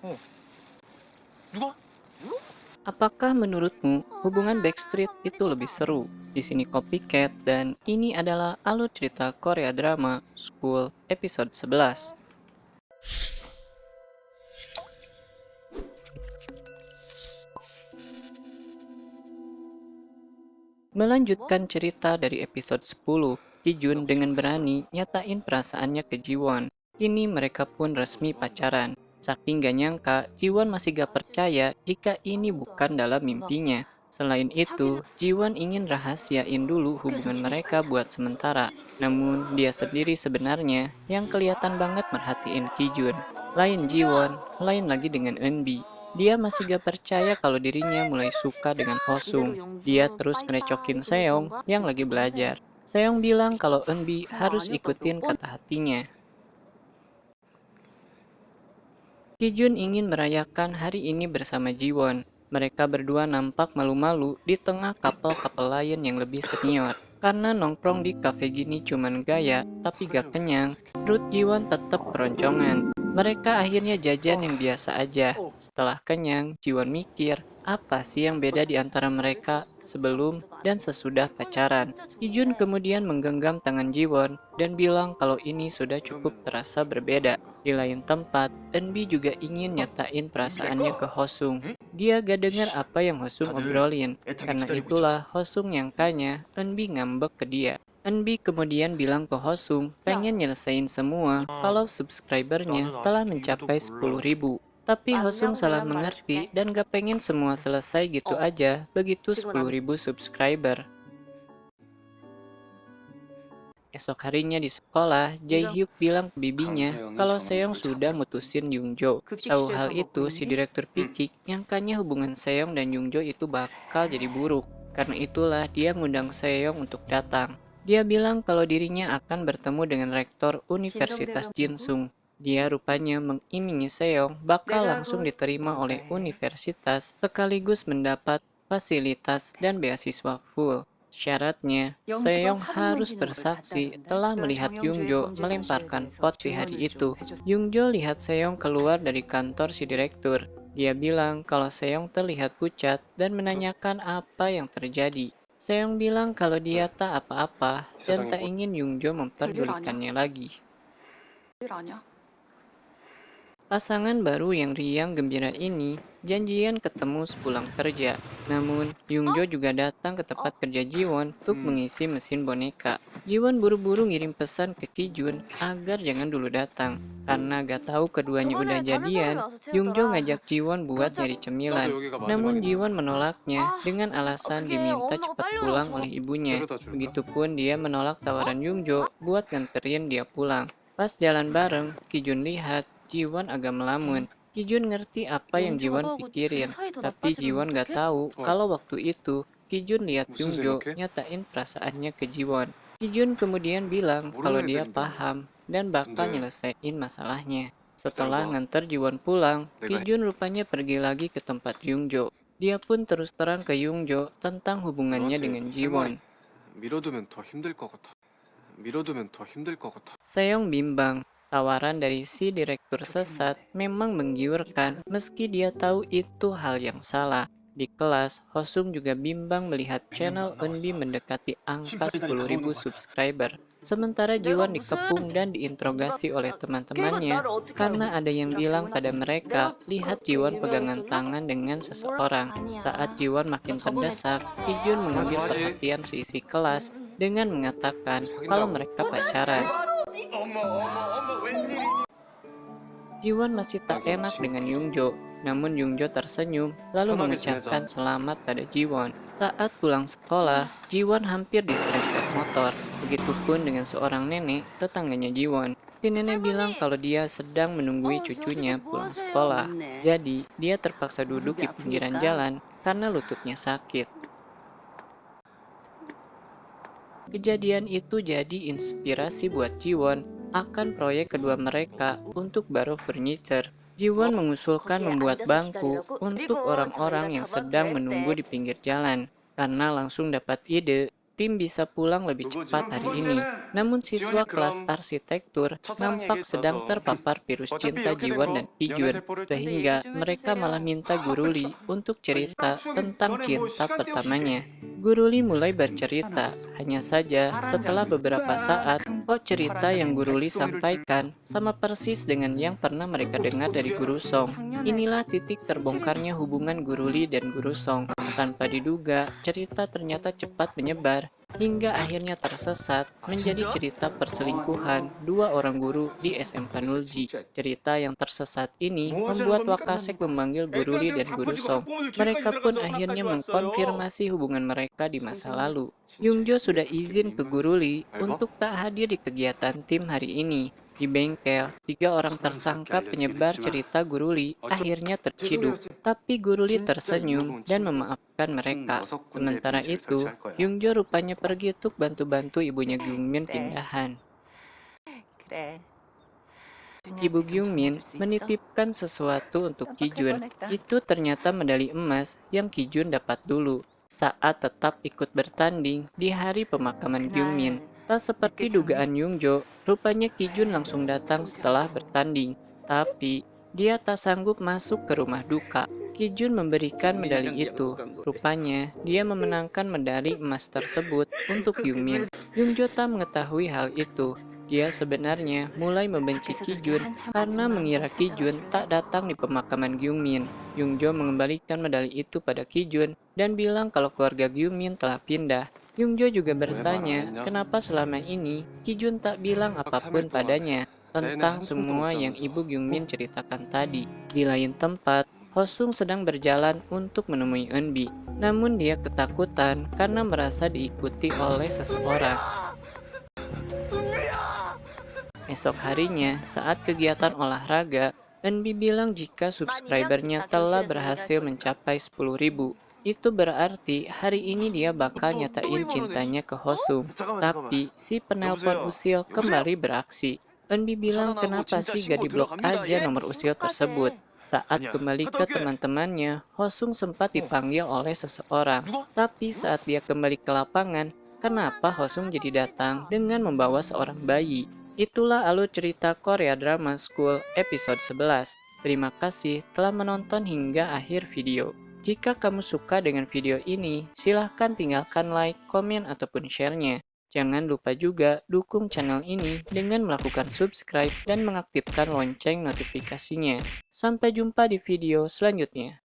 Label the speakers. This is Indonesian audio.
Speaker 1: 누가?
Speaker 2: Apakah menurutmu hubungan Backstreet itu lebih seru? Di sini Copycat dan ini adalah alur cerita Korea drama School episode 11. Melanjutkan cerita dari episode 10, Kijun dengan berani nyatain perasaannya ke Jiwon. Kini mereka pun resmi pacaran. Saking gak nyangka, Jiwon masih gak percaya jika ini bukan dalam mimpinya. Selain itu, Jiwon ingin rahasiain dulu hubungan mereka buat sementara. Namun, dia sendiri sebenarnya yang kelihatan banget merhatiin Kijun. Lain Jiwon, lain lagi dengan Eunbi. Dia masih gak percaya kalau dirinya mulai suka dengan Hosung. Dia terus ngerecokin Seong yang lagi belajar. Seong bilang kalau Eunbi harus ikutin kata hatinya. Kijun ingin merayakan hari ini bersama Jiwon. Mereka berdua nampak malu-malu di tengah couple-couple lain yang lebih senior. Karena nongkrong di kafe gini cuman gaya, tapi gak kenyang, perut Jiwon tetap keroncongan. Mereka akhirnya jajan yang biasa aja. Setelah kenyang, Jiwon mikir, apa sih yang beda di antara mereka sebelum dan sesudah pacaran. Kijun kemudian menggenggam tangan Jiwon dan bilang kalau ini sudah cukup terasa berbeda. Di lain tempat, Eunbi juga ingin nyatain perasaannya ke Hosung. Dia gak dengar apa yang Hosung obrolin. Karena itulah Hosung nyangkanya Eunbi ngambek ke dia. Eunbi kemudian bilang ke Hosung pengen nyelesain semua kalau subscribernya telah mencapai 10.000. Tapi Hosung salah mengerti dan gak pengen semua selesai gitu aja begitu 10.000 subscriber. Esok harinya di sekolah, Jae-hyuk bilang ke bibinya kalau Seong sudah mutusin Yoongjo. Tahu hal itu, si direktur picik nyangkanya hubungan Seong dan Yoongjo itu bakal jadi buruk. Karena itulah dia ngundang Seong untuk datang. Dia bilang kalau dirinya akan bertemu dengan rektor Universitas Jinsung. Dia rupanya mengimingi Seong bakal langsung diterima oleh universitas sekaligus mendapat fasilitas dan beasiswa full. Syaratnya, Seong harus bersaksi telah melihat Yoongjo melemparkan pot di hari itu. Yoongjo lihat Seong keluar dari kantor si direktur. Dia bilang kalau Seong terlihat pucat dan menanyakan apa yang terjadi. Seong bilang kalau dia tak apa-apa dan tak ingin Yoongjo memperdulikannya lagi. Pasangan baru yang riang gembira ini janjian ketemu sepulang kerja. Namun, Yoongjo juga datang ke tempat kerja Jiwon untuk mengisi mesin boneka. Jiwon buru-buru ngirim pesan ke Kijun agar jangan dulu datang. Karena gak tahu keduanya udah jadian, Yoongjo ngajak Jiwon buat nyari cemilan. Namun Jiwon menolaknya dengan alasan diminta cepat pulang oleh ibunya. Begitupun dia menolak tawaran Yoongjo buat nganterin dia pulang. Pas jalan bareng, Kijun lihat Jiwon agak melamun. Kijun ngerti apa yang Jiwon pikirin, tapi Jiwon gak tahu kalau waktu itu Kijun lihat Yoongjo nyatain perasaannya ke Jiwon. Kijun kemudian bilang kalau dia paham dan bakal nyelesain masalahnya. Setelah nganter Jiwon pulang, Kijun rupanya pergi lagi ke tempat Yoongjo. Dia pun terus terang ke Yoongjo tentang hubungannya dengan Jiwon. Seong bimbang. Tawaran dari si direktur sesat memang menggiurkan meski dia tahu itu hal yang salah. Di kelas, Hosung juga bimbang melihat channel Eunbi mendekati angka 10.000 subscriber. Sementara Jiwon dikepung dan diinterogasi oleh teman-temannya karena ada yang bilang pada mereka lihat Jiwon pegangan tangan dengan seseorang. Saat Jiwon makin terdesak, Kijun mengambil perhatian seisi kelas dengan mengatakan kalau mereka pacaran. Jiwon masih tak enak dengan Yoongjo, namun Yoongjo tersenyum lalu mengucapkan selamat pada Jiwon. Saat pulang sekolah, Jiwon hampir diserempet motor. Begitupun dengan seorang nenek tetangganya Jiwon. Si nenek bilang kalau dia sedang menunggui cucunya pulang sekolah. Jadi, dia terpaksa duduk di pinggiran jalan karena lututnya sakit. Kejadian itu jadi inspirasi buat Jiwon akan proyek kedua mereka untuk Baro Furniture. Jiwon mengusulkan membuat bangku untuk orang-orang yang sedang menunggu di pinggir jalan. Karena langsung dapat ide, tim bisa pulang lebih cepat
Speaker 1: 두
Speaker 2: hari ini.
Speaker 1: 번째는
Speaker 2: Namun siswa
Speaker 1: 지원이
Speaker 2: kelas
Speaker 1: 그럼
Speaker 2: arsitektur
Speaker 1: 첫사랑
Speaker 2: nampak sedang
Speaker 1: 얘기했어서
Speaker 2: terpapar virus
Speaker 1: 어차피
Speaker 2: cinta
Speaker 1: 이렇게 된
Speaker 2: Jiwon dan
Speaker 1: 거
Speaker 2: Kijun,
Speaker 1: 연애세포를
Speaker 3: 근데 얘기
Speaker 2: sehingga
Speaker 3: 좀
Speaker 2: mereka malah
Speaker 3: 해주세요.
Speaker 2: minta Guru Lee untuk
Speaker 1: 딱
Speaker 2: cerita
Speaker 1: 추억이
Speaker 2: tentang
Speaker 1: 너네 뭐
Speaker 2: cinta
Speaker 1: 시간 때우기
Speaker 2: pertamanya.
Speaker 1: 이게
Speaker 2: Guru Lee mulai bercerita, hanya saja setelah beberapa saat, kok cerita yang Guru Lee sampaikan sama persis dengan yang pernah mereka dengar dari Guru Song.
Speaker 3: 작년에
Speaker 2: Inilah titik terbongkarnya hubungan Guru Lee dan Guru Song. Tanpa diduga, cerita ternyata cepat menyebar, hingga akhirnya tersesat menjadi cerita perselingkuhan dua orang guru di SMK Nulji. Cerita yang tersesat ini membuat Wakasek memanggil Guru Lee dan Guru Song. Mereka pun akhirnya mengkonfirmasi hubungan mereka di masa lalu. Yungjo sudah izin ke Guru Lee untuk tak hadir di kegiatan tim hari ini. Di bengkel, 3 orang tersangka penyebar cerita Guru Lee akhirnya terciduk. Tapi Guru Lee tersenyum dan memaafkan mereka. Sementara itu, Yungjo rupanya pergi untuk bantu-bantu ibunya Gyungmin pindahan.
Speaker 3: 그래.
Speaker 2: Ibu Gyungmin menitipkan sesuatu untuk Kijun. Itu ternyata medali emas yang Kijun dapat dulu saat tetap ikut bertanding di hari pemakaman Gyungmin. Tak seperti dugaan Yungjo, rupanya Kijun langsung datang setelah bertanding. Tapi, dia tak sanggup masuk ke rumah duka. Kijun memberikan medali itu. Rupanya, dia memenangkan medali emas tersebut untuk Gyungmin. Yungjo tak mengetahui hal itu. Dia sebenarnya mulai membenci Kijun karena mengira Kijun tak datang di pemakaman Gyungmin. Yungjo mengembalikan medali itu pada Kijun dan bilang kalau keluarga Gyungmin telah pindah. Yungjo juga bertanya kenapa selama ini Kijun tak bilang apapun padanya tentang semua yang ibu Gyungmin ceritakan tadi. Di lain tempat, Hosung sedang berjalan untuk menemui Eunbi. Namun dia ketakutan karena merasa diikuti oleh seseorang. Esok harinya, saat kegiatan olahraga, Eunbi bilang jika subscribernya telah berhasil mencapai 10.000. Itu berarti hari ini dia bakal nyatain cintanya ke Hosung. Tapi si penelpon usil kembali beraksi. Eunbi bilang kenapa sih gak diblok aja nomor usil tersebut. Saat kembali ke teman-temannya, Hosung sempat dipanggil oleh seseorang. Tapi saat dia kembali ke lapangan, kenapa Hosung jadi datang dengan membawa seorang bayi? Itulah alur cerita Korea Drama School episode 11. Terima kasih telah menonton hingga akhir video. Jika kamu suka dengan video ini, silahkan tinggalkan like, komen, ataupun share-nya. Jangan lupa juga dukung channel ini dengan melakukan subscribe dan mengaktifkan lonceng notifikasinya. Sampai jumpa di video selanjutnya.